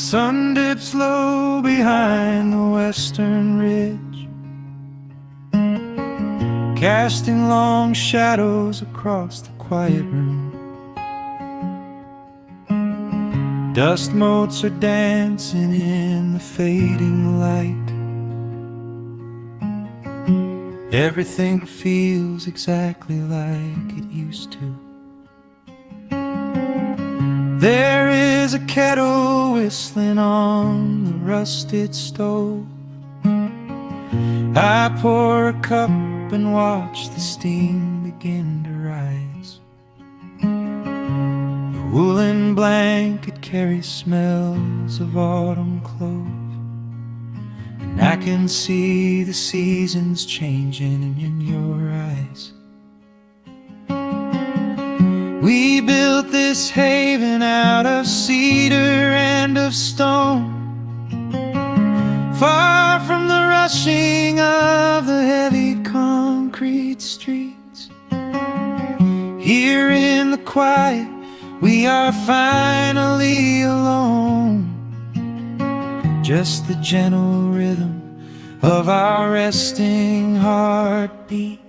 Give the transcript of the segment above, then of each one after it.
sun dips low behind the western ridge, casting long shadows across the quiet room. Dust motes are dancing in the fading light. Everything feels exactly like it used to. There is a kettle whistling on the rusted stove. I pour a cup and watch the steam begin to rise. The woolen blanket carries smells of autumn clove, and I can see the seasons changing in your eyes. We built this haven out of cedar and of stone, far from the rushing of the heavy concrete streets. Here in the quiet, we are finally alone. Just the gentle rhythm of our resting heartbeats.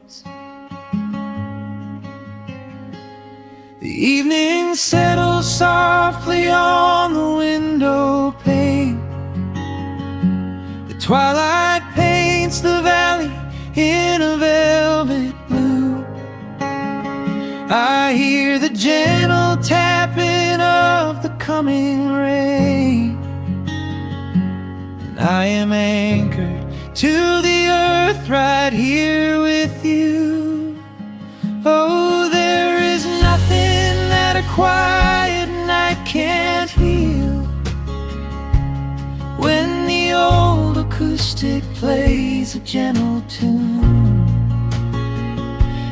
The evening settles softly on the window pane. The twilight paints the valley in a velvet blue. I hear the gentle tapping of the coming rain, and I am anchored to the earth right here with you. Oh, there is nothing that a quiet night can't heal, when the old acoustic plays a gentle tune.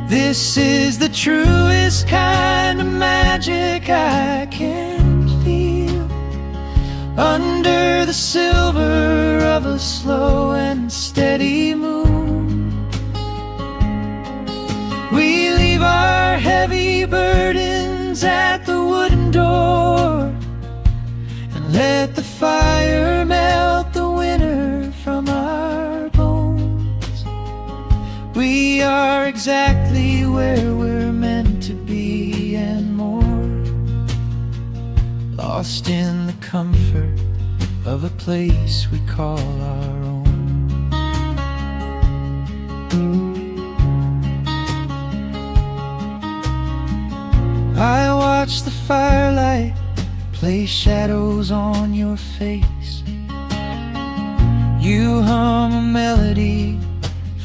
This is the truest kind of magic I can feel, under the silver of a slow and steady moon. We leave our heavy burdens at the wooden door, and let the fire melt the winter from our bones. We are exactly where we're meant to be and more, lost in the comfort of a place we call our own. I watch the firelight play shadows on your face. You hum a melody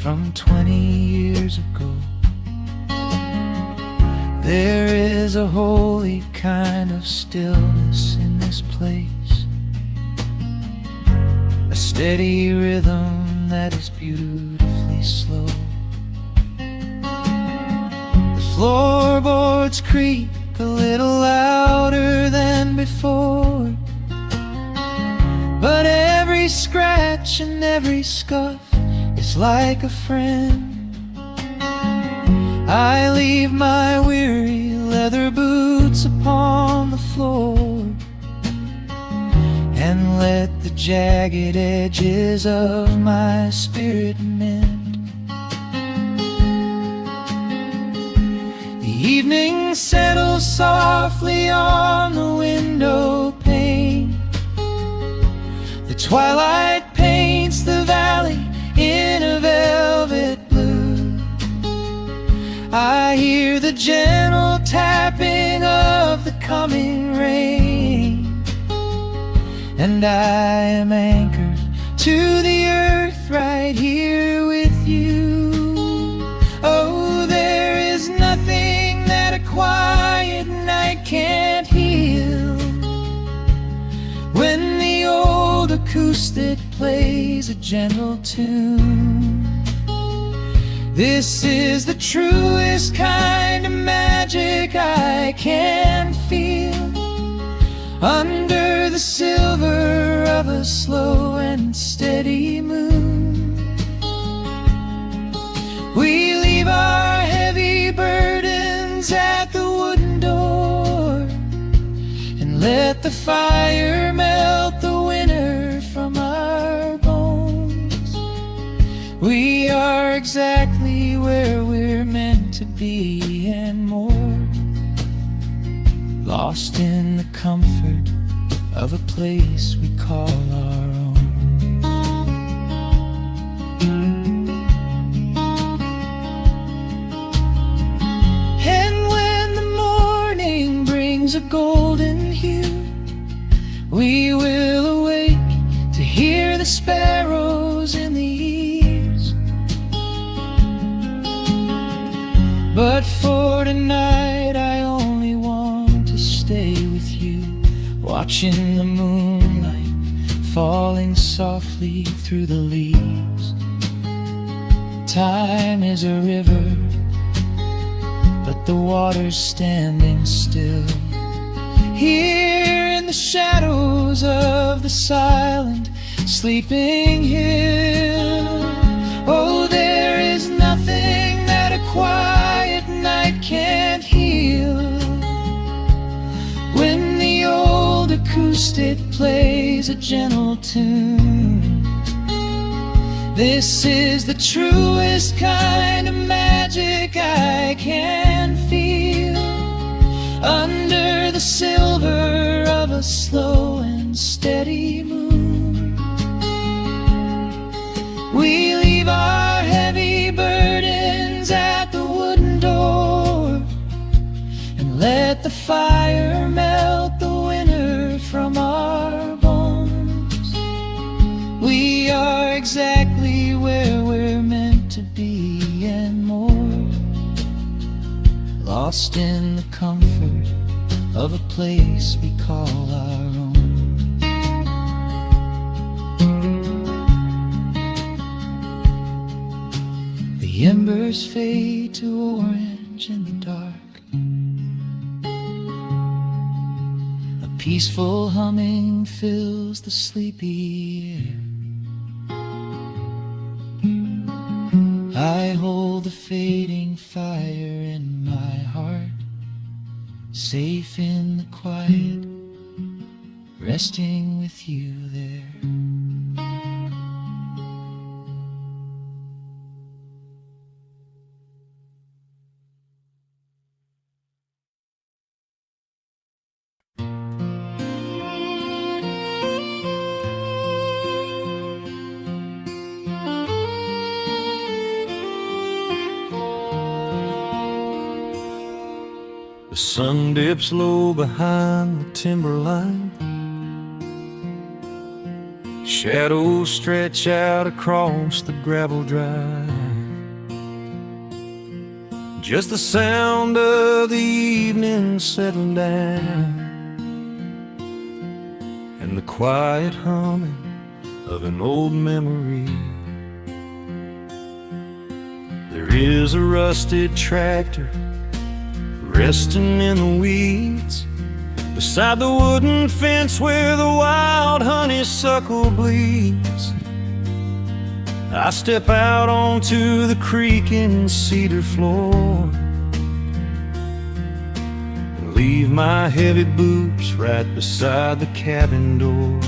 from 20 years ago. There is a holy kind of stillness in this place, a steady rhythm that is beautifully slow. The floorboards creak a little louder than before, but every scratch and every scuff is like a friend. I leave my weary leather boots upon the floor, and let the jagged edges of my spirit mend. The evening settles softly on the window pane. The twilight paints the valley in a velvet blue. I hear the gentle tapping of the coming rain, and I am anchored to the earth right here with you. Oh, there is nothing that a quiet night can't heal, when the old acoustic plays a gentle tune. This is the truest kind of magic I can feel, under the silver of a slow and steady moon. We leave our heavy burdens at the wooden door, and let the fire melt the where we're meant to be and more, lost in the comfort of a place we call our own. And when the morning brings a golden hue, we will awake to hear the sparrows in the eaves. But for tonight I only want to stay with you, watching the moonlight falling softly through the leaves. Time is a river, but the water's standing still. Here in the shadows of the silent, sleeping hill. Oh, there is nothing that a quiet night can't heal. When the old acoustic plays a gentle tune, this is the truest kind of magic I can feel. Under the silver of a slow and steady moon, we leave our heavy burdens at the wooden door, and let the fire melt the winter from our bones. We are exactly where we're meant to be and more, lost in the comfort of a place we call our own. The embers fade to orange in the dark. A peaceful humming fills the sleepy air. I hold the fading fire in my heart, safe in the quiet, resting with you there. The sun dips low behind the timberline. Shadows stretch out across the gravel drive. Just the sound of the evening settling down, and the quiet humming of an old memory. There is a rusted tractor resting in the weeds beside the wooden fence where the wild honeysuckle bleeds. I step out onto the creaking cedar floor and leave my heavy boots right beside the cabin door.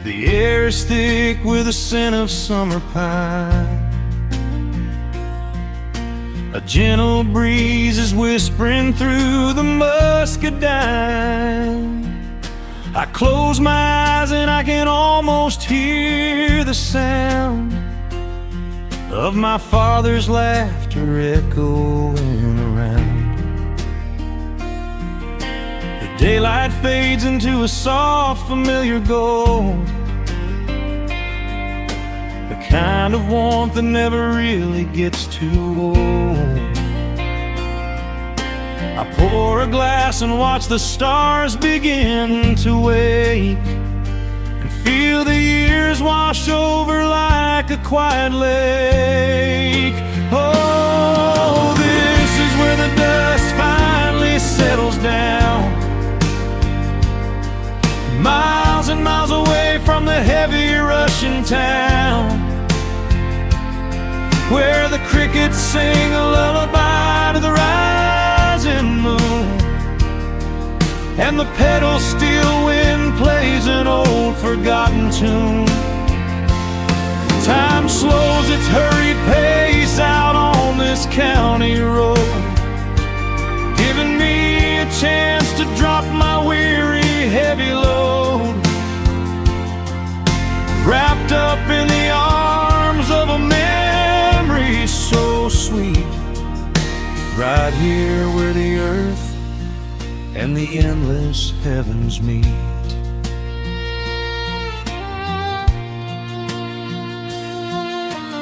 The air is thick with the scent of summer pine. A gentle breeze is whispering through the muscadine. I close my eyes and I can almost hear the sound of my father's laughter echoing around. The daylight fades into a soft, familiar gold, the kind of warmth that never really gets too old. I pour a glass and watch the stars begin to wake, and feel the years wash over like a quiet lake. Oh, this is where the dust finally settles down, miles and miles away from the heavy Russian town, where the crickets sing a lullaby to the rising moon, and the pedal steel wind plays an old forgotten tune. Time slows its hurried pace right here where the earth and the endless heavens meet.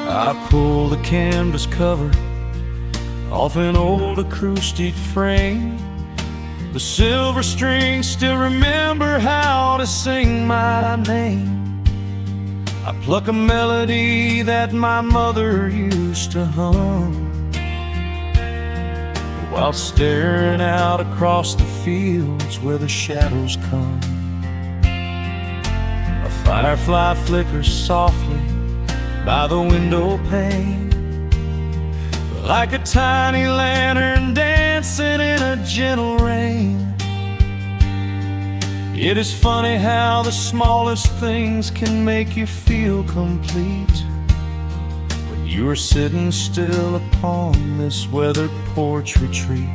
I pull the canvas cover off an old acoustic frame. The silver strings still remember how to sing my name. I pluck a melody that my mother used to hum while staring out across the fields where the shadows come. A firefly flickers softly by the window pane, like a tiny lantern dancing in a gentle rain. It is funny how the smallest things can make you feel complete when you are sitting still upon this weathered porch retreat.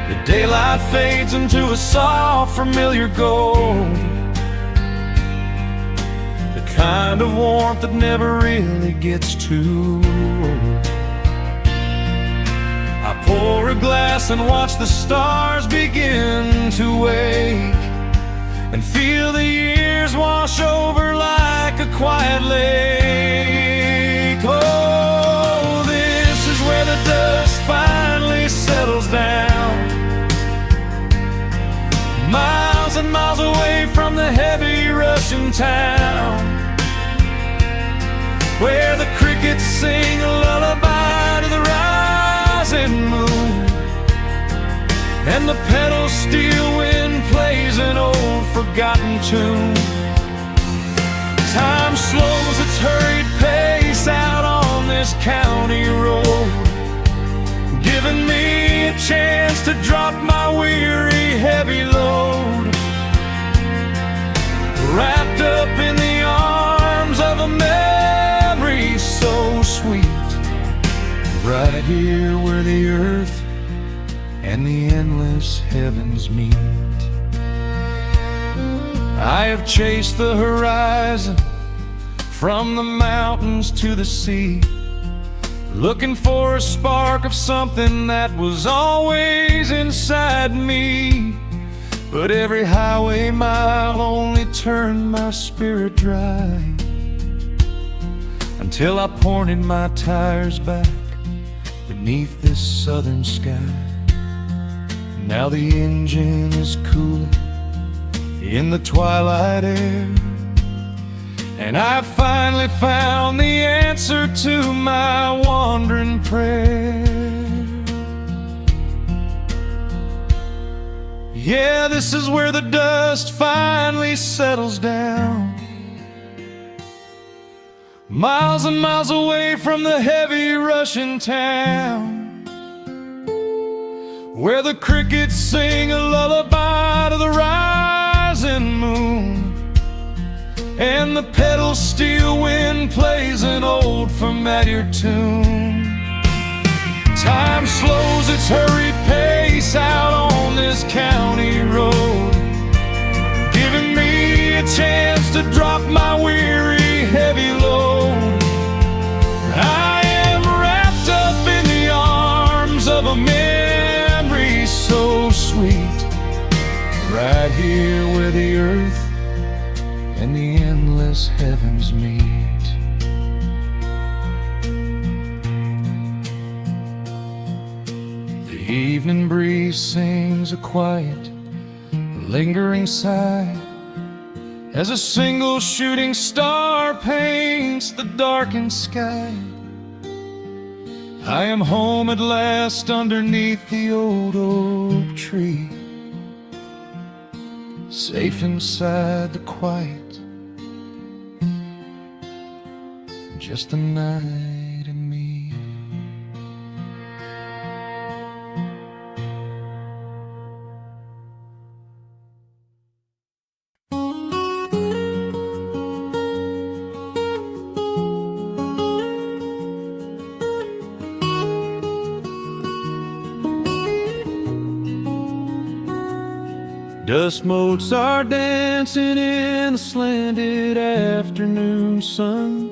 The daylight fades into a soft, familiar gold, the kind of warmth that never really gets too old. I pour a glass and watch the stars begin to wake, and feel the years wash over like a quiet lake. Oh, this is where the dust finally settles down, miles and miles away from the heavy Russian town, where the crickets sing a lullaby to the rising moon, and the pedal steel wind plays an old forgotten tune. Time slows its hurried pace out on this county road, giving me a chance to drop my weary heavy load, wrapped up in the arms of a memory so sweet, right here where the earth and the endless heavens meet. I have chased the horizon from the mountains to the sea, looking for a spark of something that was always inside me. But every highway mile only turned my spirit dry, until I pointed my tires back beneath this southern sky. Now the engine is cooling in the twilight air, and I finally found the answer to my wandering prayer. Yeah, this is where the dust finally settles down, miles and miles away from the heavy Russian town, where the crickets sing a lullaby to the rising moon, and the pedal steel wind plays an old familiar tune. Time slows its hurried pace out on this county road, giving me a chance to drop my weary heavy load. I am wrapped up in the arms of a memory so sweet, right here where the earth and the endless heavens meet. The evening breeze sings a quiet, lingering sigh as a single shooting star paints the darkened sky. I am home at last underneath the old oak tree, safe inside the quiet, just the night and me. Dust motes are dancing in the slanted afternoon sun.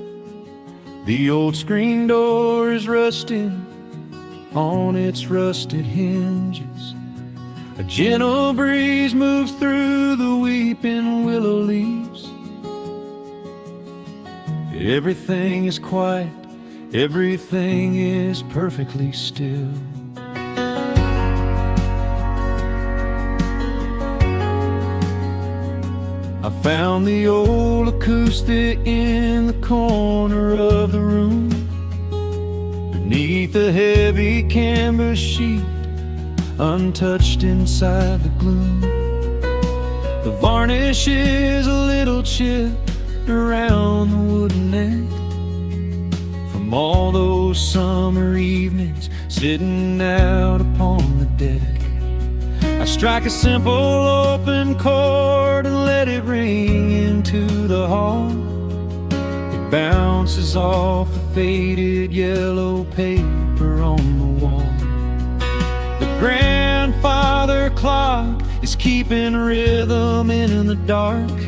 The old screen door is rusting on its rusted hinges. A gentle breeze moves through the weeping willow leaves. Everything is quiet, everything is perfectly still. I found the old acoustic in the corner of the room, beneath a heavy canvas sheet, untouched inside the gloom. The varnish is a little chipped around the wooden neck, from all those summer evenings sitting out upon the deck. I strike a simple open chord and let it ring into the hall. It bounces off the faded yellow paper on the wall. The grandfather clock is keeping rhythm in the dark,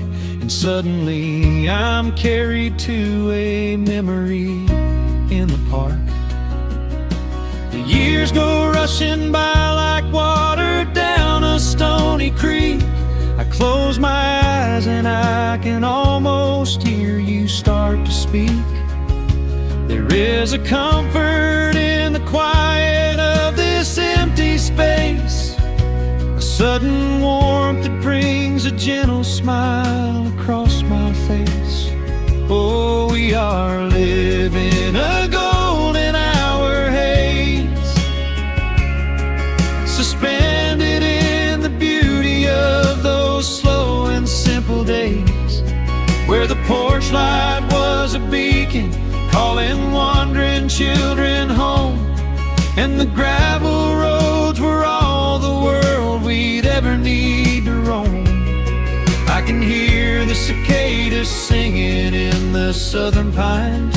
and suddenly I'm carried to a memory in the park. The years go rushing by like water down a stony creek. I close my eyes and I can almost hear you start to speak. There is a comfort in the quiet of this empty space, a sudden warmth that brings a gentle smile across my face. Oh, we are living a golden hour haze, suspended in the beauty of those slow and simple days, where the porch light was a beacon calling wandering children home, and the gravel roads were all the world we'd ever need to roam. I can hear the cicadas singing in the southern pines.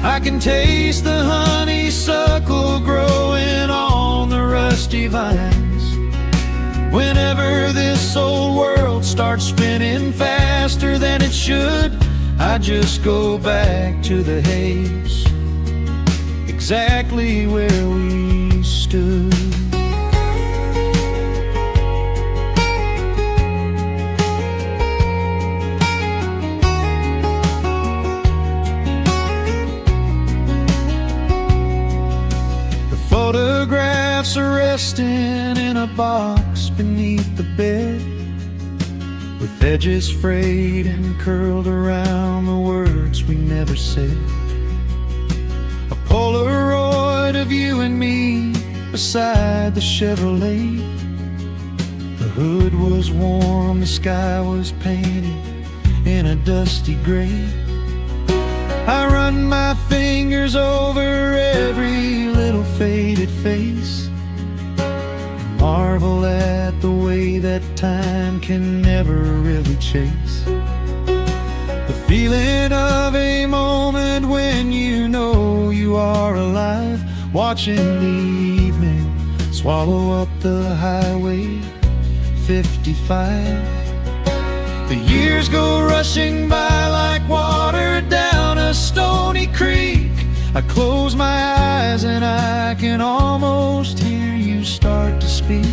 I can taste the honeysuckle growing on the rusty vines. Whenever this old world starts spinning faster than it should, I just go back to the haze, exactly where we stood. Photographs are resting in a box beneath the bed, with edges frayed and curled around the words we never said. A Polaroid of you and me beside the Chevrolet. The hood was warm, the sky was painted in a dusty gray. I run my fingers over every little faded face, marvel at the way that time can never really chase. The feeling of a moment when you know you are alive, watching the evening swallow up the highway 55. The years go rushing by like water down a stony creek. I close my eyes and I can almost hear you start to speak.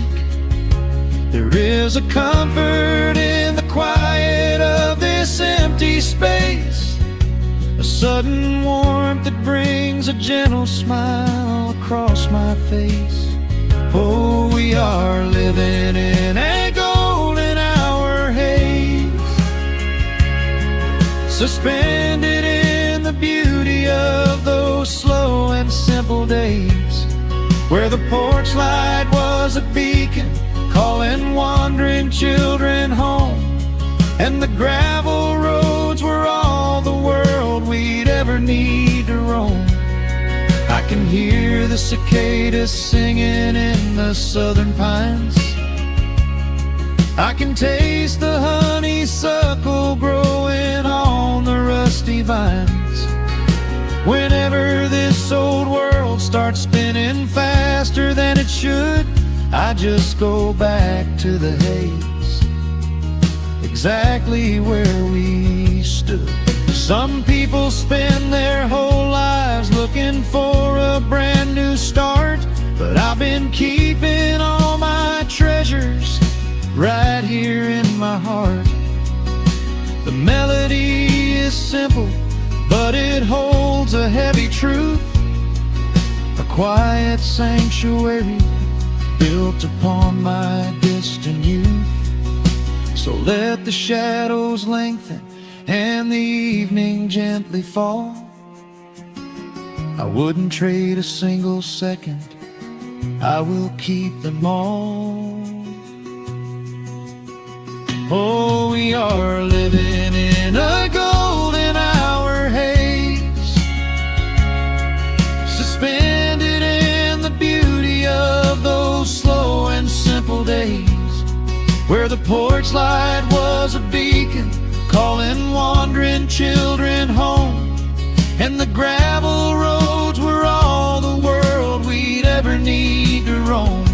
There is a comfort in the quiet of this empty space, a sudden warmth that brings a gentle smile across my face. Oh, we are living in a golden hour haze, suspended in the beauty of those slow and simple days, where the porch light was a beacon calling wandering children home, and the gravel roads were all the world we'd ever need to roam. I can hear the cicadas singing in the southern pines. I can taste the honeysuckle growing on the rusty vines. Whenever this old world starts spinning faster than it should, I just go back to the haze, exactly where we stood. Some people spend their whole lives looking for a brand new I've been keeping all my treasures right here in my heart. The melody is simple, but it holds a heavy truth. A quiet sanctuary built upon my distant youth. So let the shadows lengthen and the evening gently fall. I wouldn't trade a single second, I will keep them all. Oh, we are living in a golden hour haze, suspended in the beauty of those slow and simple days, where the porch light was a beacon calling wandering children home, and the gravel roads were all the world we'd ever need to roam.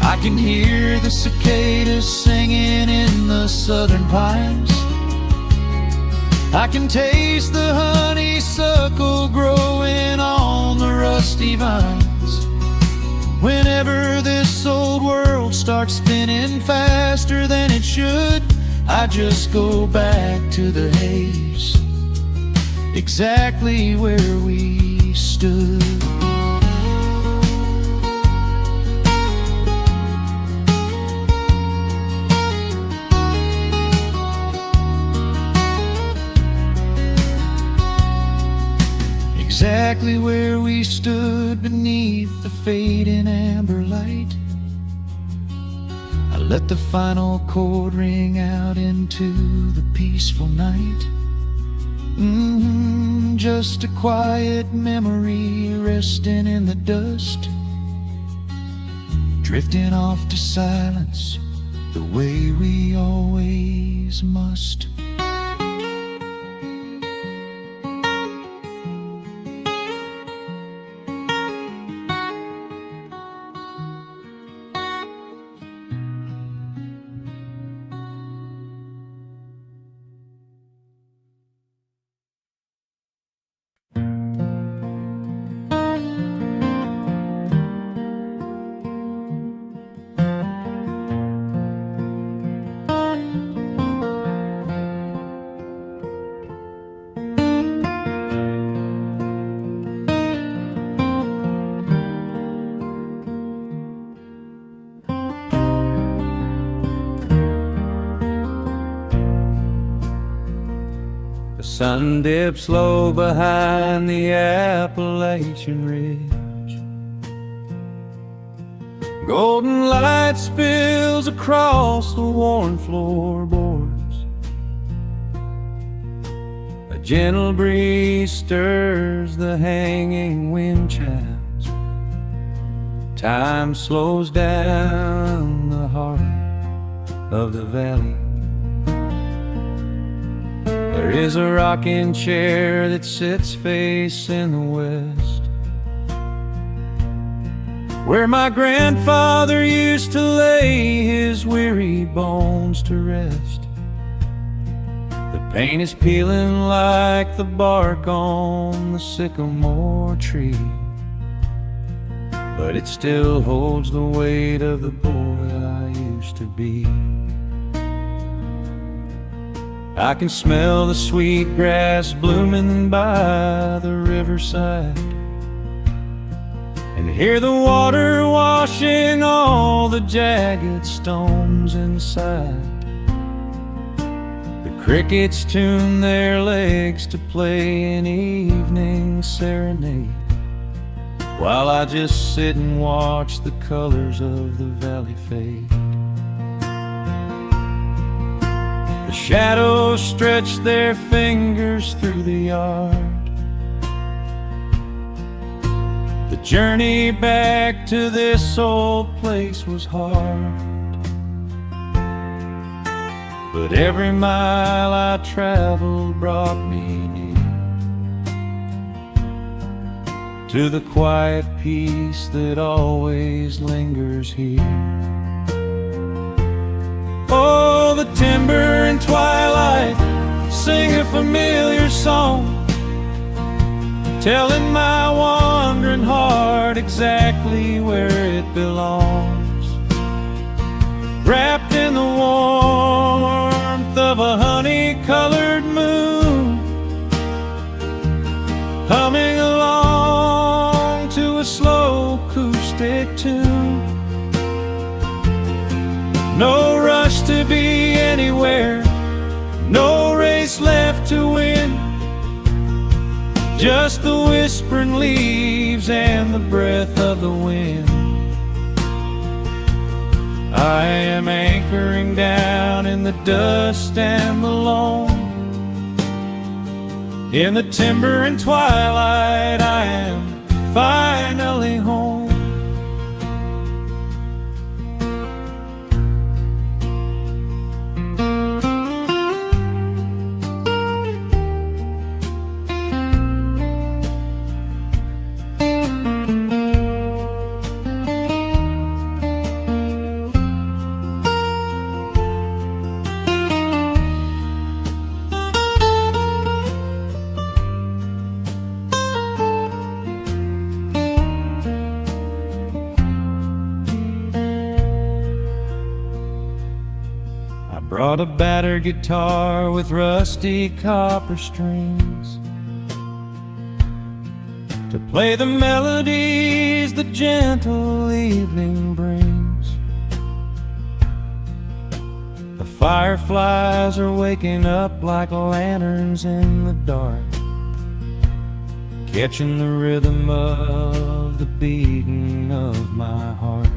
I can hear the cicadas singing in the southern pines. I can taste the honeysuckle growing on the rusty vines. Whenever this old world starts spinning faster than it should, I just go back to the haze, exactly where we stood. Exactly where we stood beneath the fading amber light. I let the final chord ring out into the peaceful night. Just a quiet memory resting in the dust, drifting off to silence the way we always must. The sun dips low behind the Appalachian Ridge. Golden light spills across the worn floorboards. A gentle breeze stirs the hanging wind chimes. Time slows down the heart of the valley. There is a rocking chair that sits facing the west, where my grandfather used to lay his weary bones to rest. The paint is peeling like the bark on the sycamore tree, but it still holds the weight of the boy I used to be. I can smell the sweet grass blooming by the riverside, and hear the water washing all the jagged stones inside. The crickets tune their legs to play an evening serenade, while I just sit and watch the colors of the valley fade. The shadows stretch their fingers through the yard. The journey back to this old place was hard, but every mile I traveled brought me near to the quiet peace that always lingers here. Oh, the timber and twilight sing a familiar song, telling my one wandering heart exactly where it belongs. Wrapped in the warmth of a honey-colored moon, humming along to a slow acoustic tune. No rush to be anywhere, no race left to win, just the whispering leaves and the breath of the wind. I am anchoring down in the dust and the loam. In the timber and twilight, I am finally home. Brought a battered guitar with rusty copper strings to play the melodies the gentle evening brings. The fireflies are waking up like lanterns in the dark, catching the rhythm of the beating of my heart.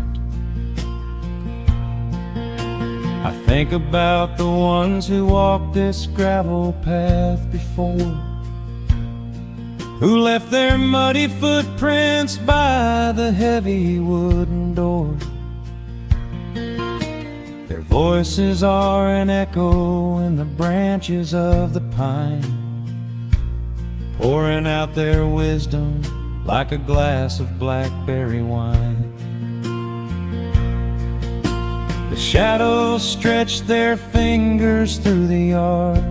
I think about the ones who walked this gravel path before, who left their muddy footprints by the heavy wooden door. Their voices are an echo in the branches of the pine, pouring out their wisdom like a glass of blackberry wine. The shadows stretch their fingers through the yard.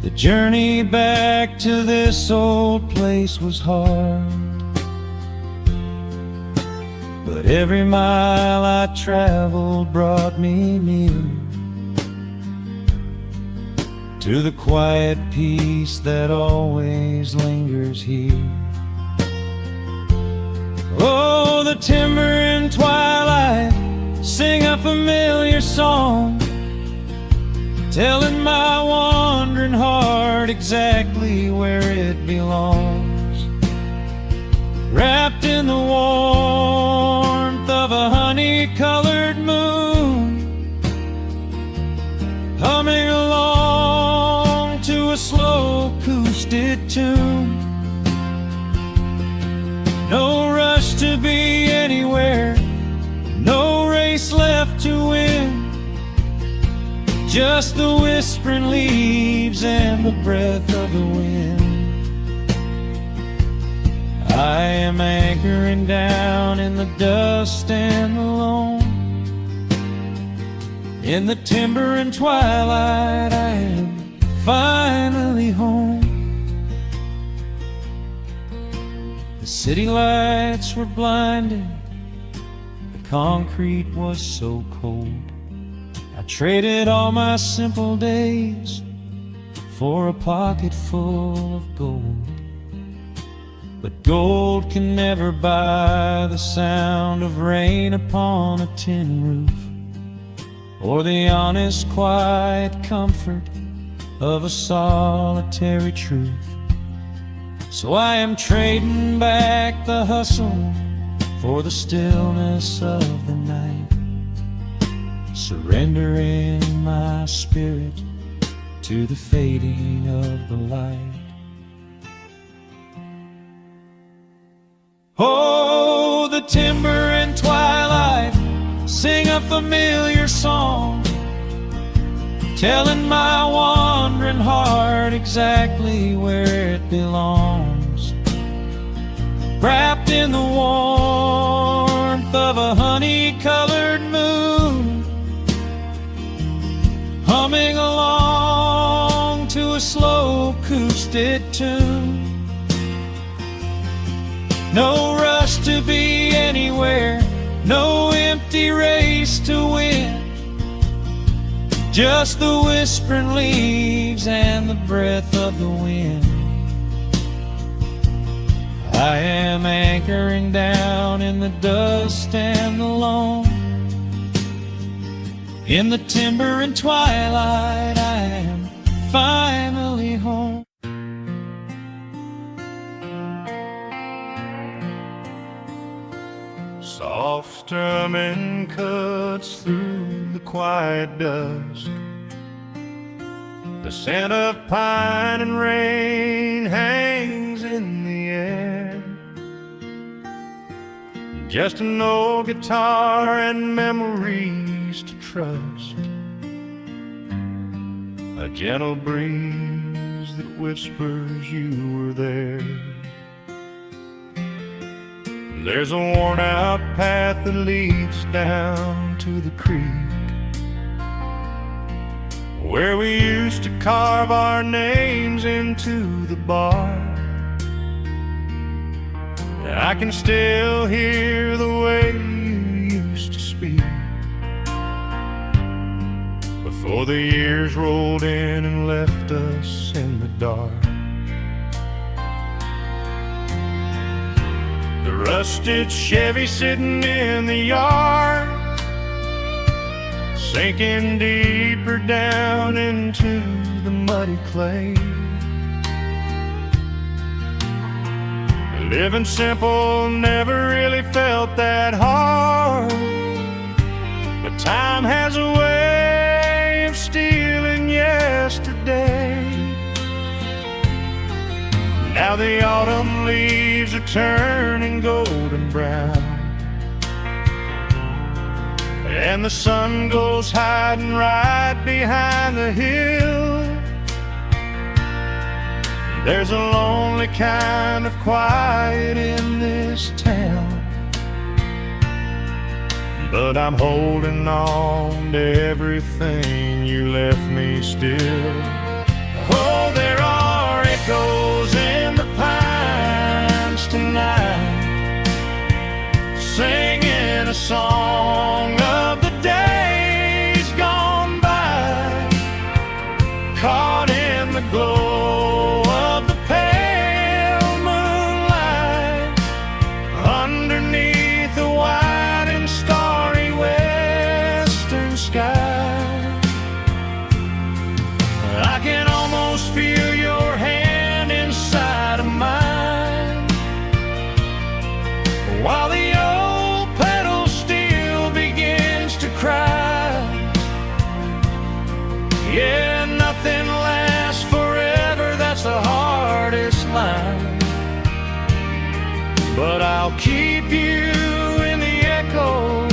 The journey back to this old place was hard, but every mile I traveled brought me near to the quiet peace that always lingers here. Oh, the timber and twilight sing a familiar song, telling my wandering heart exactly where it belongs. Wrapped in the warmth of a honey-colored moon, humming along to a slow acoustic tune. No rush to be anywhere, no race left to win, just the whispering leaves and the breath of the wind. I am anchoring down in the dust and the loam. In the timber and twilight, I am finally home. The city lights were blinding, the concrete was so cold. I traded all my simple days for a pocket full of gold. But gold can never buy the sound of rain upon a tin roof, or the honest, quiet comfort of a solitary truth. So I am trading back the hustle for the stillness of the night, surrendering my spirit to the fading of the light. Oh, the timber and twilight sing a familiar song, telling my wandering heart exactly where it belongs. Wrapped in the warmth of a honey-colored moon, humming along to a slow acoustic tune. No rush to be anywhere, no empty race to win. Just the whispering leaves and the breath of the wind. I am anchoring down in the dust and the loam. In the timber and twilight, I am finally home. Soft strumming cuts through the quiet dusk. The scent of pine and rain hangs in the air. Just an old guitar and memories to trust. A gentle breeze that whispers you were there. There's a worn-out path that leads down to the creek, where we used to carve our names into the bark. I can still hear the way you used to speak before the years rolled in and left us in the dark. The rusted Chevy sitting in the yard, sinking deeper down into the muddy clay. Living simple never really felt that hard, but time has a way of stealing yesterday. Now the autumn leaves are turning golden brown, and the sun goes hiding right behind the hill. There's a lonely kind of quiet in this town, but I'm holding on to everything you left me still. Oh, there are echoes in the pines tonight, singing a song of the days gone by, caught in the glow of the pale moonlight, underneath the wide and starry western sky. I can almost feel your hand inside of mine, while the old pedal steel begins to cry. Yeah, nothing lasts forever, that's the hardest line, but I'll keep you in the echoes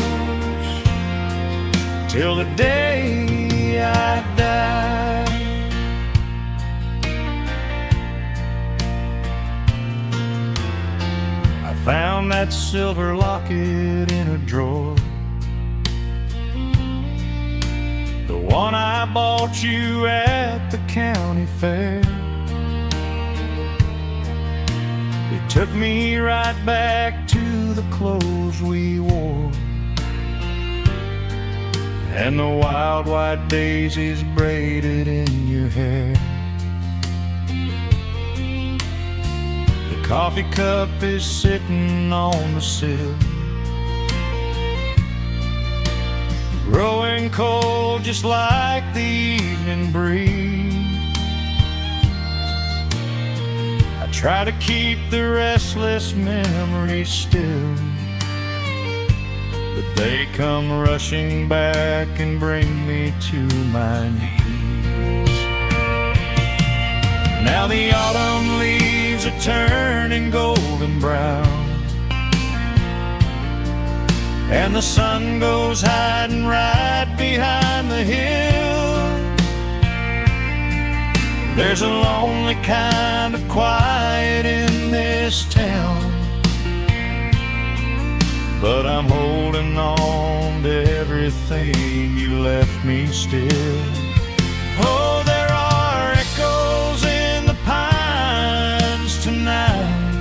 till the day I die. I found that silver locket in a drawer, the one I bought you at the county fair. It took me right back to the clothes we wore, and the wild white daisies braided in your hair. The coffee cup is sitting on the sill, growing cold just like the evening breeze. I try to keep the restless memories still, but they come rushing back and bring me to my knees. Now the autumn leaves are turning golden brown, and the sun goes hiding right behind the hill. There's a lonely kind of quiet in this town, but I'm holding on to everything you left me still. Oh, there are echoes in the pines tonight,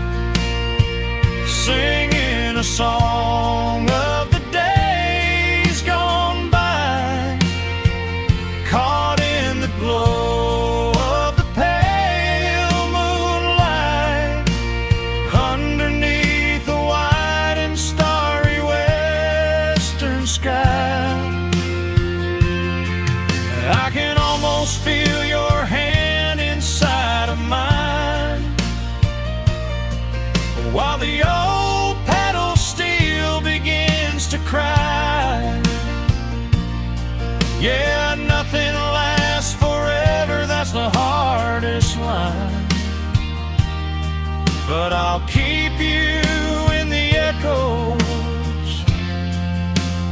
while the old pedal steel begins to cry. Yeah, nothing lasts forever, that's the hardest line. But I'll keep you in the echoes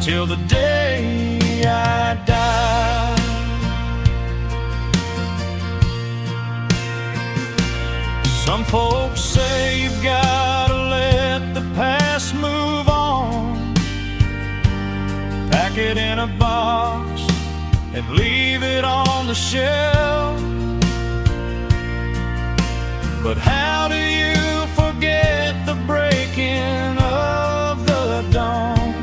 till the day I die. Some folks say you've gotta let the past move on, pack it in a box and leave it on the shelf. But how do you forget the breaking of the dawn,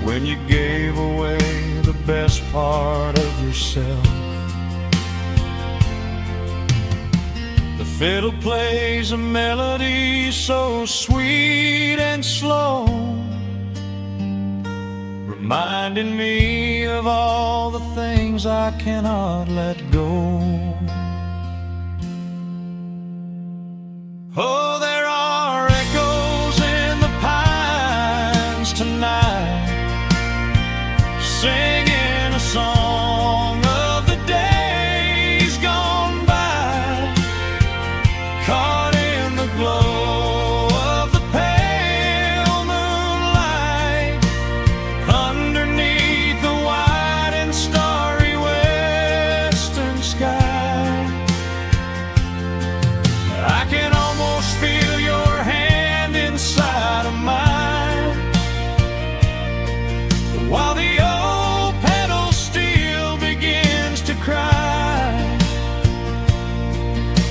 when you gave away the best part of yourself? The fiddle plays a melody so sweet and slow, reminding me of all the things I cannot let go. Oh, there are echoes in the pines tonight, singing a song of the days gone by, caught in the glow of the pale moonlight, underneath the wide and starry western sky. I can almost feel your hand inside of mine, while the old pedal steel begins to cry.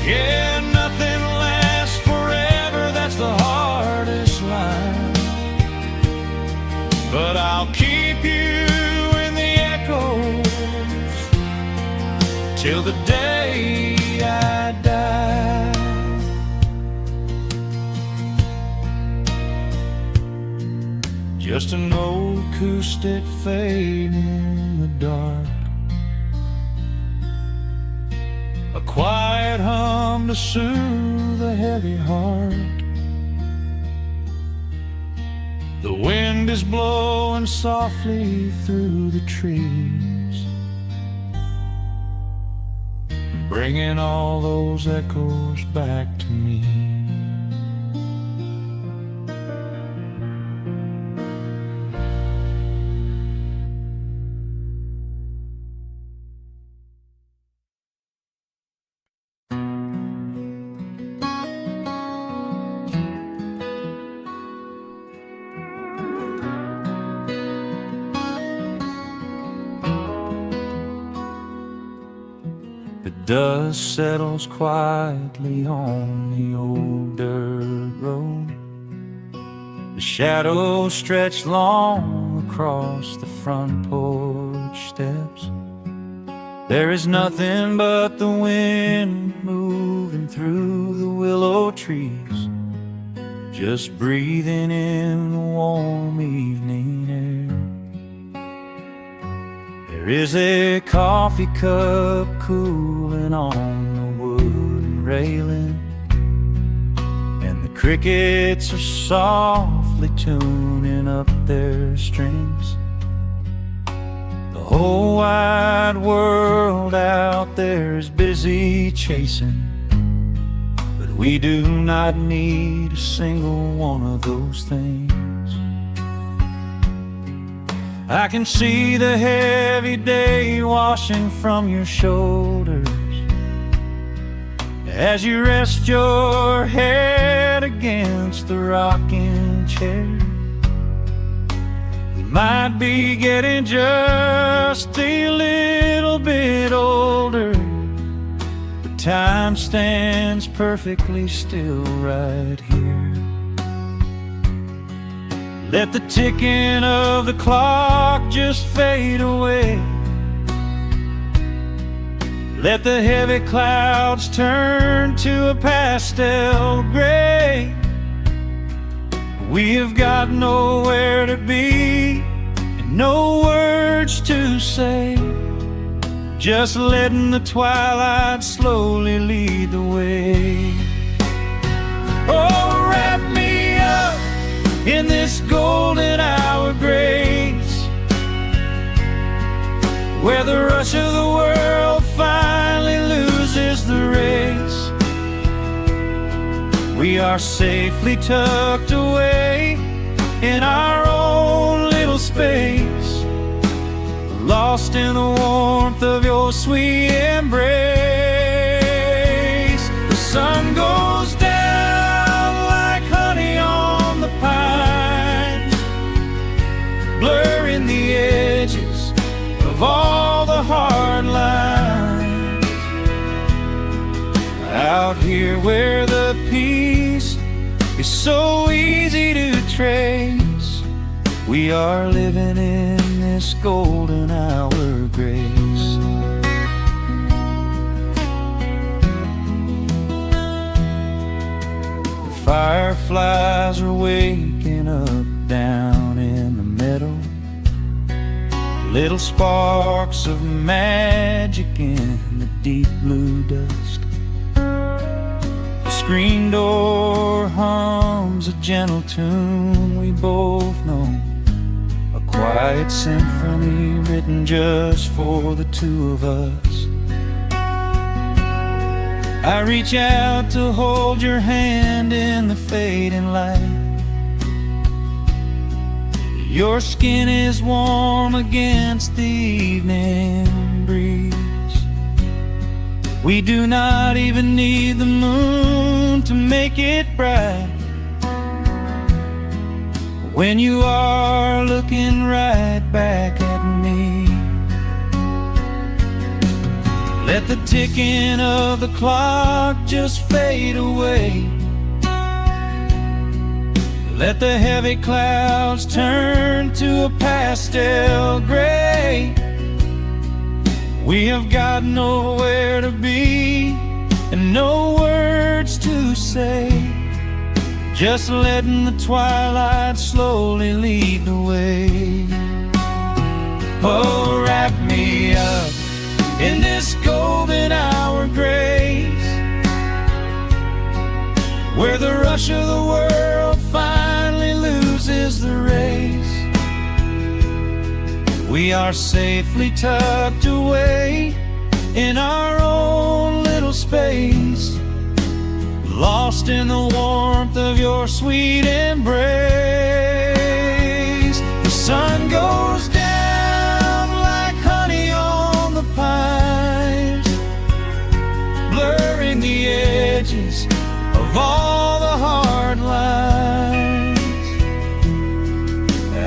Yeah, nothing lasts forever, that's the hardest line. But I'll keep you in the echoes till the day I die. Just an old acoustic fade in the dark, a quiet hum to soothe a heavy heart. The wind is blowing softly through the trees, bringing all those echoes back to me. The dust settles quietly on the old dirt road. The shadows stretch long across the front porch steps. There is nothing but the wind moving through the willow trees, just breathing in the warm evening air. There is a coffee cup cooling on the wooden railing, and the crickets are softly tuning up their strings. The whole wide world out there is busy chasing, but we do not need a single one of those things. I can see the heavy day washing from your shoulders as you rest your head against the rocking chair. We might be getting just a little bit older, but time stands perfectly still right here. Let the ticking of the clock just fade away. Let the heavy clouds turn to a pastel gray. We have got nowhere to be and no words to say, just letting the twilight slowly lead the way. Oh, wrap We are safely tucked away in our own little space, lost in the warmth of your sweet embrace. The sun goes down like honey on the pine, blurring the edges of all the hard lines. Out here where the peace is so easy to trace, we are living in this golden hour grace. The fireflies are waking up down in the meadow, little sparks of magic in the deep blue dusk. The screen door hums a gentle tune we both know, a quiet symphony written just for the two of us. I reach out to hold your hand in the fading light. Your skin is warm against the evening breeze. We do not even need the moon to make it bright when you are looking right back at me. Let the ticking of the clock just fade away. Let the heavy clouds turn to a pastel gray. We have got nowhere to be and no words to say, just letting the twilight slowly lead the way. Oh, wrap me up in this golden hour grace, where the rush of the world finally loses the race. We are safely tucked away in our own little space, lost in the warmth of your sweet embrace. The sun goes down like honey on the pines, blurring the edges of all the hard lines.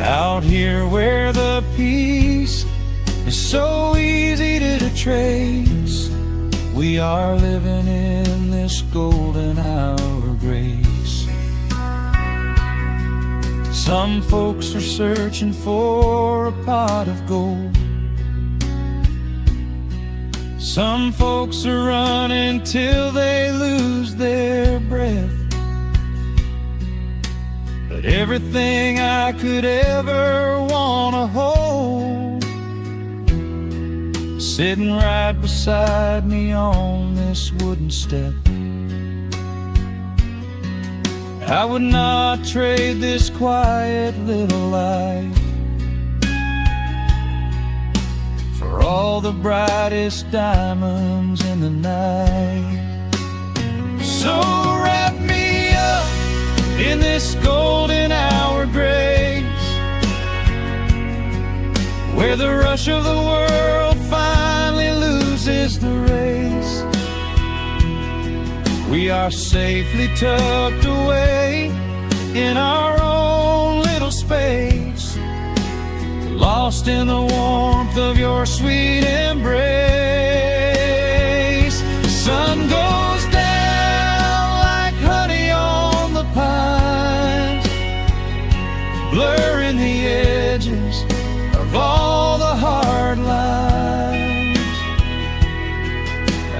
Out here where the peace is so easy to trace, we are living in this golden hour grace. Some folks are searching for a pot of gold, some folks are running till they lose their breath. But everything I could ever wanna hold, sitting right beside me on this wooden step. I would not trade this quiet little life for all the brightest diamonds in the night. So wrap me up in this golden hour grace, where the rush of the world finally loses the race. We are safely tucked away in our own little space, lost in the warmth of your sweet embrace. The sun goes down like honey on the pines, blurring the edges of all the hard lines.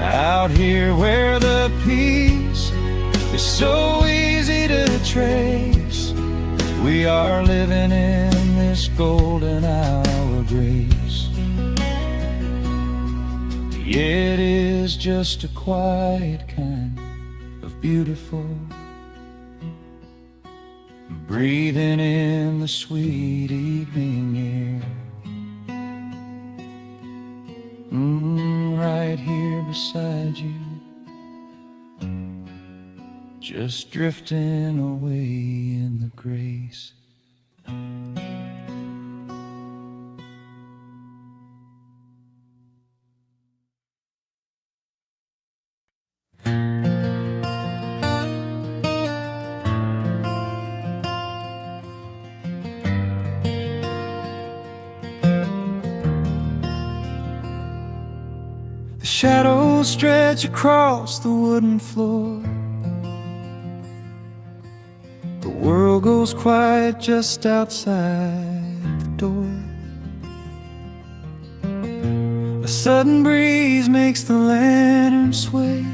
Out here where the peace is so easy to trace, we are living in this golden hour grace. It is just a quiet kind of beautiful, breathing in the sweet evening air. Right here beside you, just drifting away in the grace. The shadows stretch across the wooden floor. The world goes quiet just outside the door. A sudden breeze makes the lantern sway,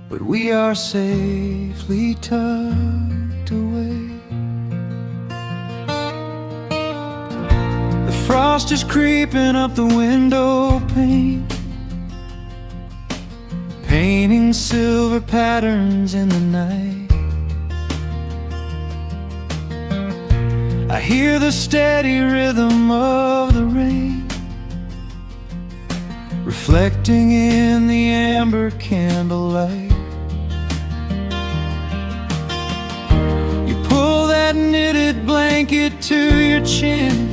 but we are safely tucked away. The frost is creeping up the window pane, painting silver patterns in the night. I hear the steady rhythm of the rain, reflecting in the amber candlelight. You pull that knitted blanket to your chin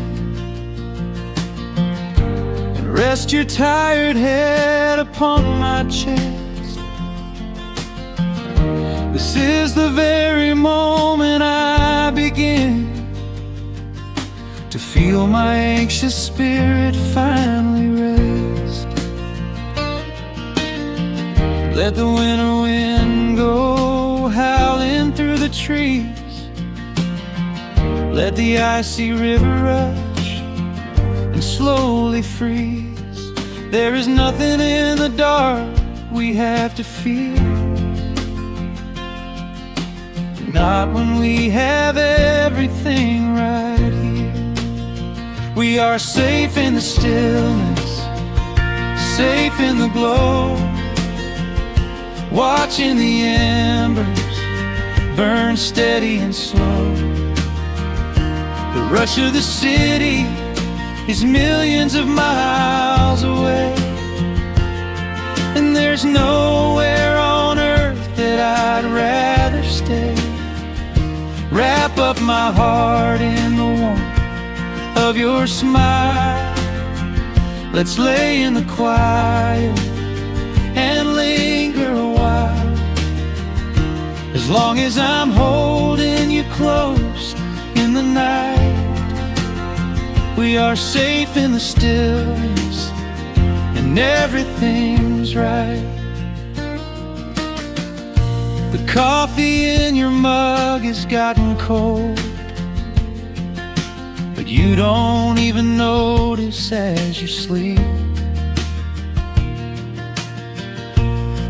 and rest your tired head upon my chest. This is the very moment I begin to feel my anxious spirit finally rest. Let the winter wind go howling through the trees. Let the icy river rush and slowly freeze. There is nothing in the dark we have to fear, not when we have everything right here. We are safe in the stillness, safe in the glow, watching the embers burn steady and slow. The rush of the city is millions of miles away, and there's nowhere on earth that I'd rather stay. Wrap up my heart in the warmth of your smile. Let's lay in the quiet and linger a while. As long as I'm holding you close in the night, we are safe in the stillness and everything's right. The coffee in your mug has gotten cold, but you don't even notice as you sleep.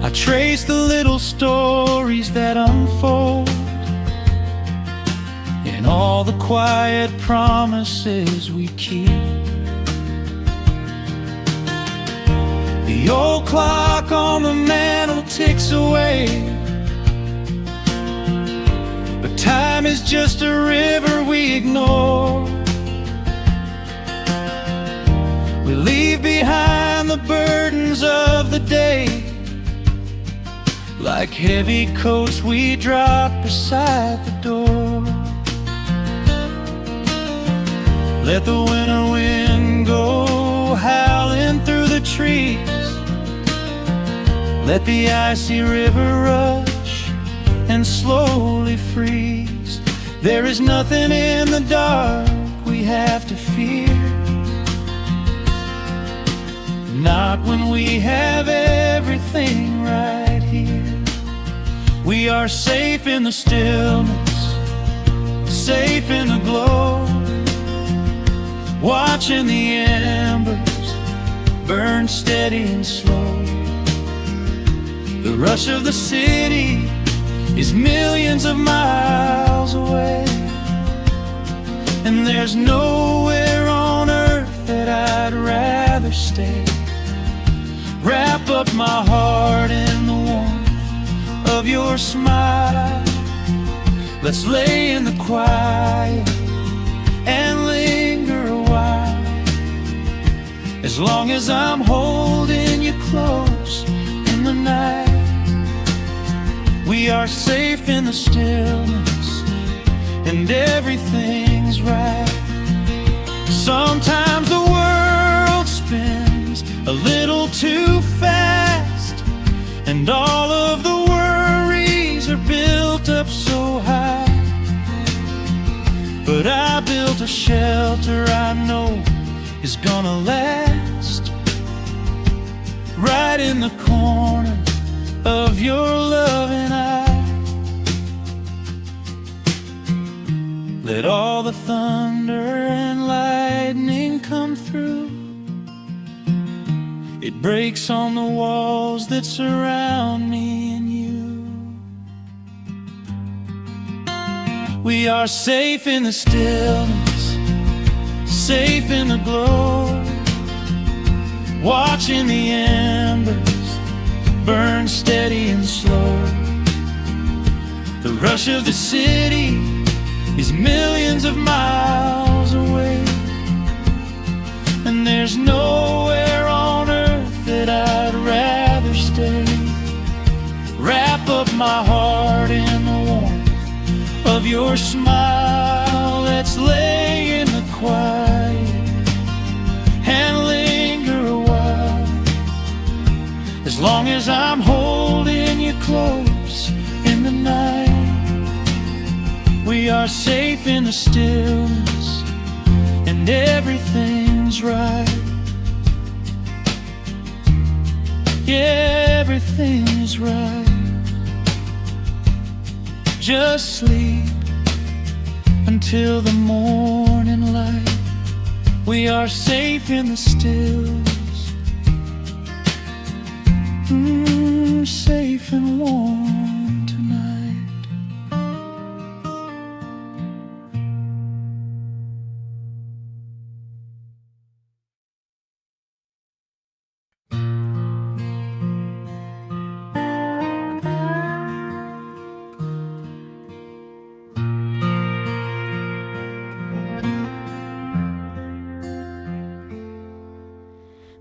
I trace the little stories that unfold in all the quiet promises we keep. The old clock on the mantle ticks away, but time is just a river we ignore. We leave behind the burdens of the day, like heavy coats we drop beside the door. Let the winter wind go howling through the trees. Let the icy river rush and slowly freeze. There is nothing in the dark we have to fear, not when we have everything right here. We are safe in the stillness, safe in the glow, watching the embers burn steady and slow. The rush of the city is millions of miles away, and there's nowhere on earth that I'd rather stay. Wrap up my heart in the warmth of your smile. Let's lay in the quiet and linger a while. As long as I'm holding you close in the night, We are safe in the stillness, and everything's right. Sometimes the world spins a little too fast, and all of the worries are built up so high. But I built a shelter I know is gonna last, right in the corner of your loving eye. Let all the thunder and lightning come through. It breaks on the walls that surround me and you. We are safe in the stillness, safe in the glow, watching the embers burn steady and slow. The rush of the city is millions of miles away, and there's nowhere on earth that I'd rather stay. Wrap up my heart in the warmth of your smile. Let's lay in the quiet and linger a while. As long as I'm holding you close in the night, we are safe in the stillness, and everything's right. Yeah, everything is right. Just sleep until the morning light. We are safe in the stills, safe and warm tonight.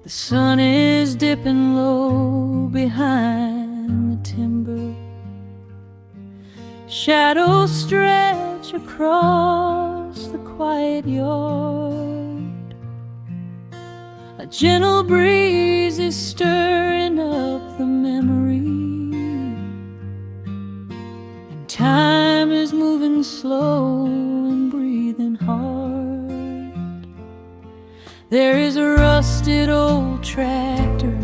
The sun is dipping low behind the timber. Shadows stretch across the quiet yard. A gentle breeze is stirring up the memory, and time is moving slow and breathing hard. There is a rusted old tractor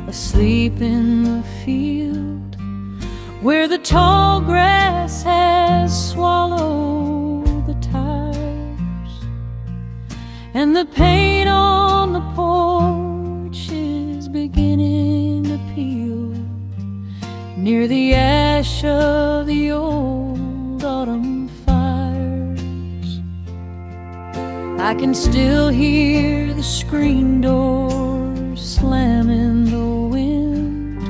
asleep in the field, where the tall grass has swallowed the tires, and the paint on the porch is beginning to peel near the ash of the old autumn fires. I can still hear the screen door slam in the wind.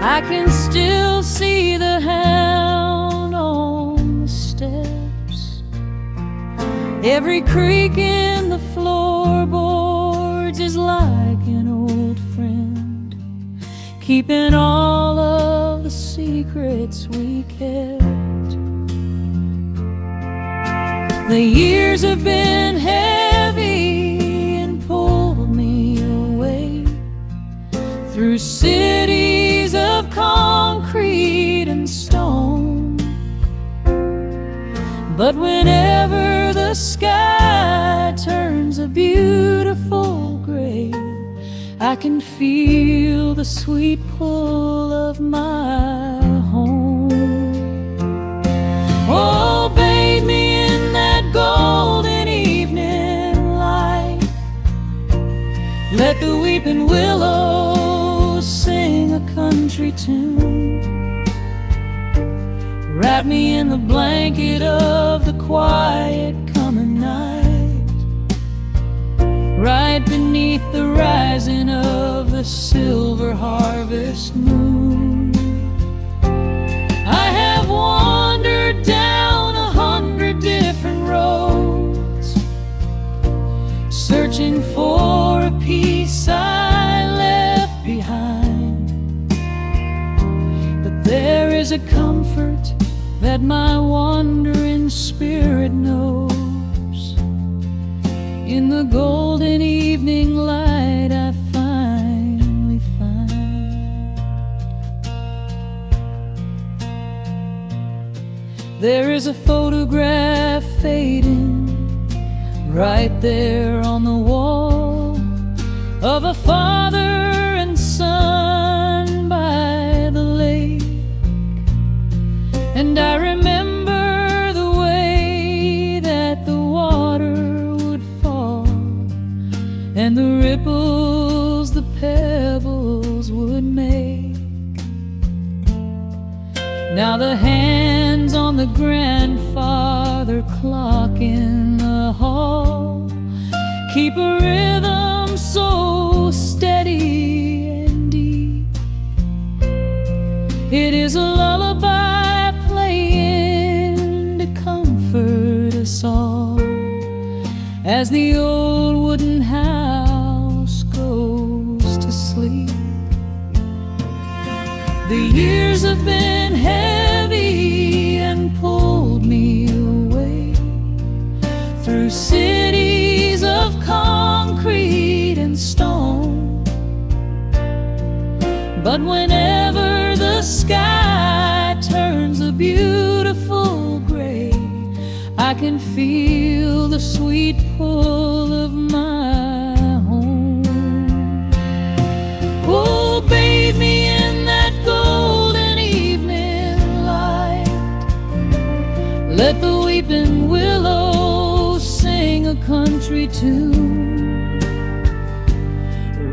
I can still see the hound on the steps. Every creak in the floorboards is like an old friend, keeping all of the secrets we kept. The years have been heavy and pulled me away through cities of concrete and stone. But whenever the sky turns a beautiful gray, I can feel the sweet pull of my home. Oh, bathe me in that golden evening light. Let the weeping willows sing a country tune. Wrap me in the blanket of the quiet coming night, right beneath the rising of the silver harvest moon. I have wandered down 100 different roads, searching for a piece I left behind. But there is is a comfort that my wandering spirit knows. In the golden evening light I finally find there is a photograph fading right there on the wall of a father and son by the lake. And I remember the way that the water would fall, and the ripples the pebbles would make. Now the hands on the grandfather clock in the hall keep a rhythm so steady and deep. It is a lullaby playing to comfort us all as the old wooden house goes to sleep. The years have been heavy and pulled me away through cities of concrete and stone. But whenever the sky turns a beautiful gray, I can feel the sweet pull of my home. Oh, bathe me in that golden evening light. Let the weeping willow sing a country tune.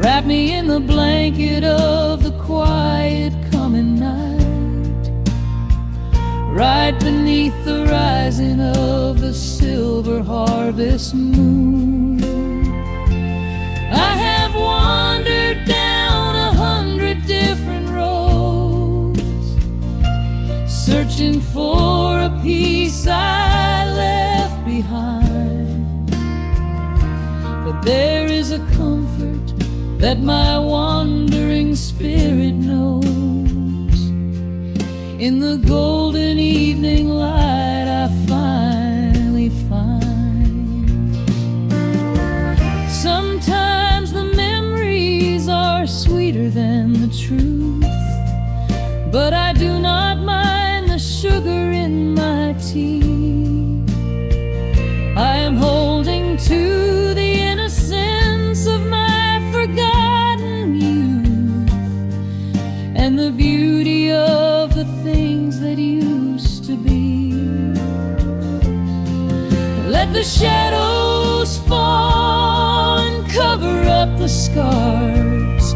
Wrap me in the blanket of the quiet coming night, right beneath the rising of the silver harvest moon. I have wandered down 100 different roads, searching for a piece I left behind. But there is a comfort that my wandering spirit knows. In the golden evening light I finally find. Sometimes the memories are sweeter than the truth, but I do not mind the sugar in my tea. I am holding to the innocence of my forgotten youth and the beauty of the things that used to be. Let the shadows fall and cover up the scars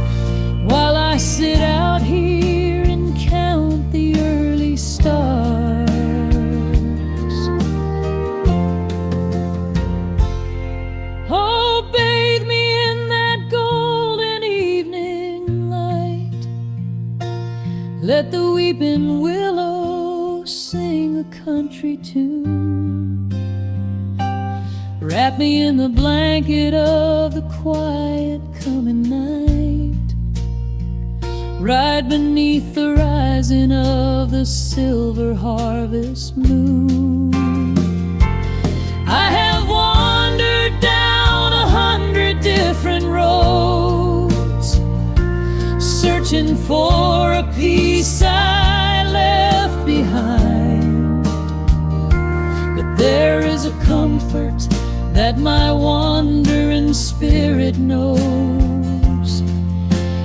while I sit out here and count the early stars. Oh, bathe me in that golden evening light. Let the weeping willow sing a country tune. Wrap me in the blanket of the quiet coming night, right beneath the rising of the silver harvest moon. I have wandered down 100 different roads, searching for a piece I left behind. But there is a comfort that my wandering spirit knows.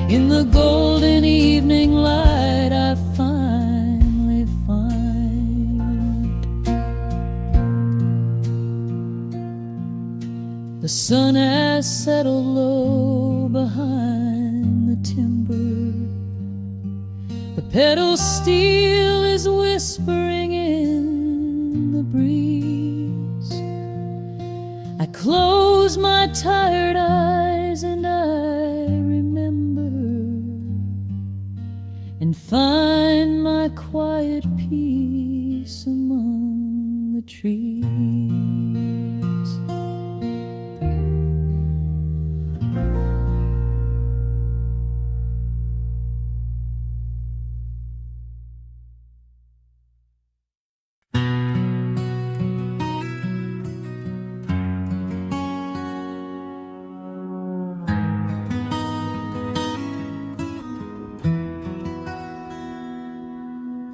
In the golden evening light I finally find. The sun has settled low behind the timber. The pedal steel is whispering in the breeze. I close my tired eyes and I remember and find my quiet peace among the trees.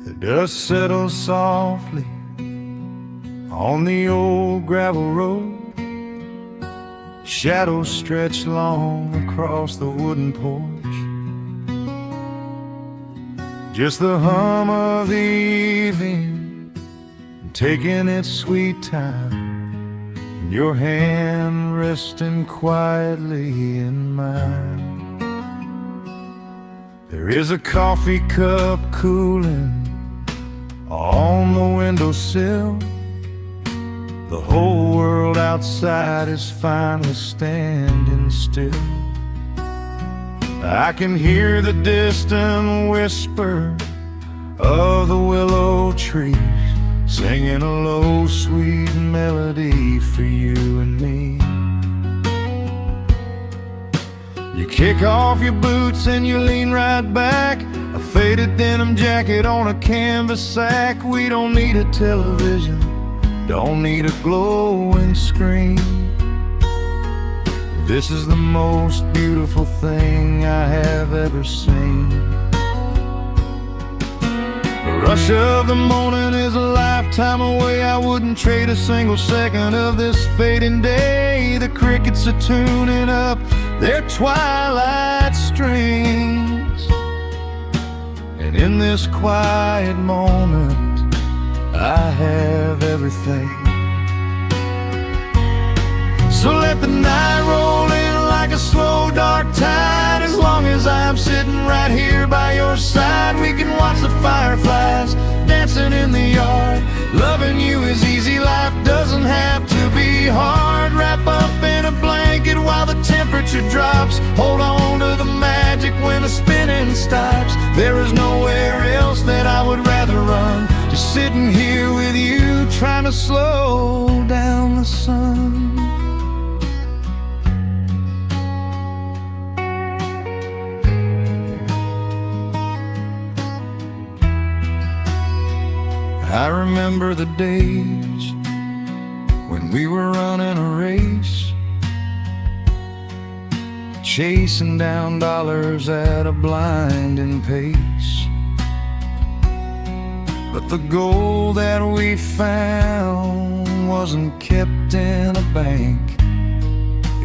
The dust settles softly on the old gravel road. Shadows stretch long across the wooden porch. Just the hum of the evening taking its sweet time, and your hand resting quietly in mine. There is a coffee cup cooling on the windowsill. The whole world outside is finally standing still. I can hear the distant whisper of the willow trees, singing a low, sweet melody for you and me. You kick off your boots and you lean right back, a faded denim jacket on a canvas sack. We don't need a television, don't need a glowing screen. This is the most beautiful thing I have ever seen. The rush of the morning is a lifetime away. I wouldn't trade a single second of this fading day. The crickets are tuning up their twilight strings, and in this quiet moment I have everything. So let the night roll in like a slow dark tide. As long as I'm sitting right here by your side, we can watch the fireflies dancing in the yard. Loving you is easy, life doesn't have to be hard. Wrap up in a blanket while the temperature drops. Hold on to the magic when the spinning stops. There is nowhere else that I would rather run, just sitting here with you, trying to slow down the sun. I remember the days when we were running a race, chasing down dollars at a blinding pace. But the gold that we found wasn't kept in a bank.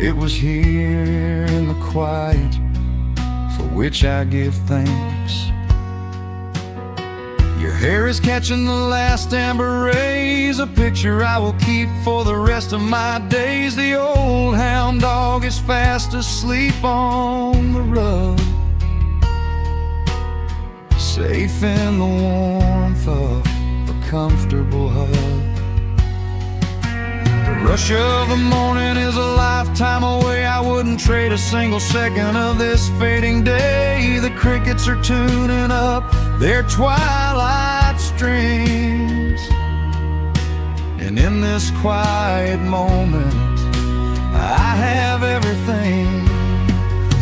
It was here in the quiet, for which I give thanks. Your hair is catching the last amber rays, a picture I will keep for the rest of my days. The old hound dog is fast asleep on the rug, safe in the warmth of a comfortable hug. The rush of the morning is a lifetime away. I wouldn't trade a single second of this fading day. The crickets are tuning up their twilight strings, and in this quiet moment I have everything.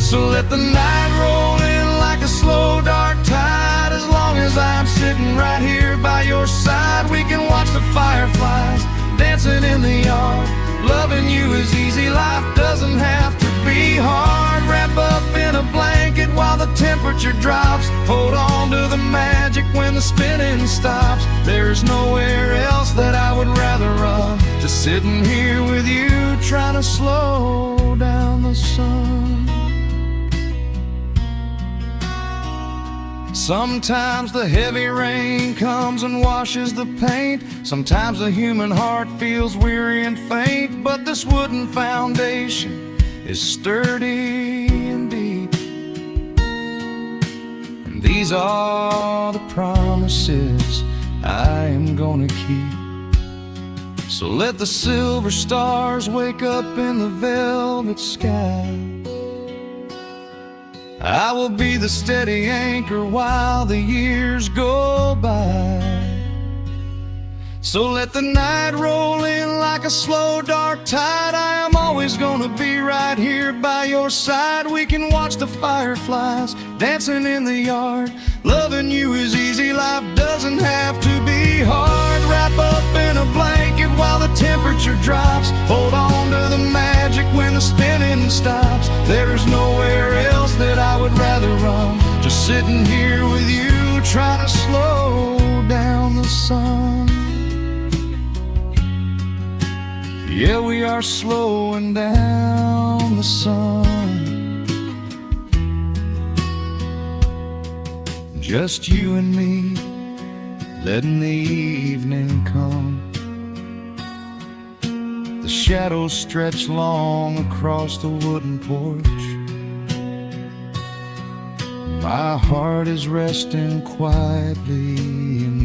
So let the night roll in like a slow dark tide. As long as I'm sitting right here by your side, we can watch the fireflies dancing in the yard. Loving you is easy, life doesn't have to be hard. Wrap up in a blanket while the temperature drops. Hold on to the magic when the spinning stops. There's nowhere else that I would rather run, just sitting here with you, trying to slow down the sun. Sometimes the heavy rain comes and washes the paint. Sometimes the human heart feels weary and faint. But this wooden foundation is sturdy and deep, and these are the promises I am gonna keep. So let the silver stars wake up in the velvet sky. I will be the steady anchor while the years go by. So let the night roll in like a slow dark tide. I am always gonna be right here by your side. We can watch the fireflies dancing in the yard. Loving you is easy, life doesn't have to be hard. Wrap up in a blanket while the temperature drops. Hold on to the magic when the spinning stops. There's nowhere else that I would rather run, just sitting here with you, trying to slow Yeah, we are slowing down the sun. Just you and me, letting the evening come. The shadows stretch long across the wooden porch. My heart is resting quietly in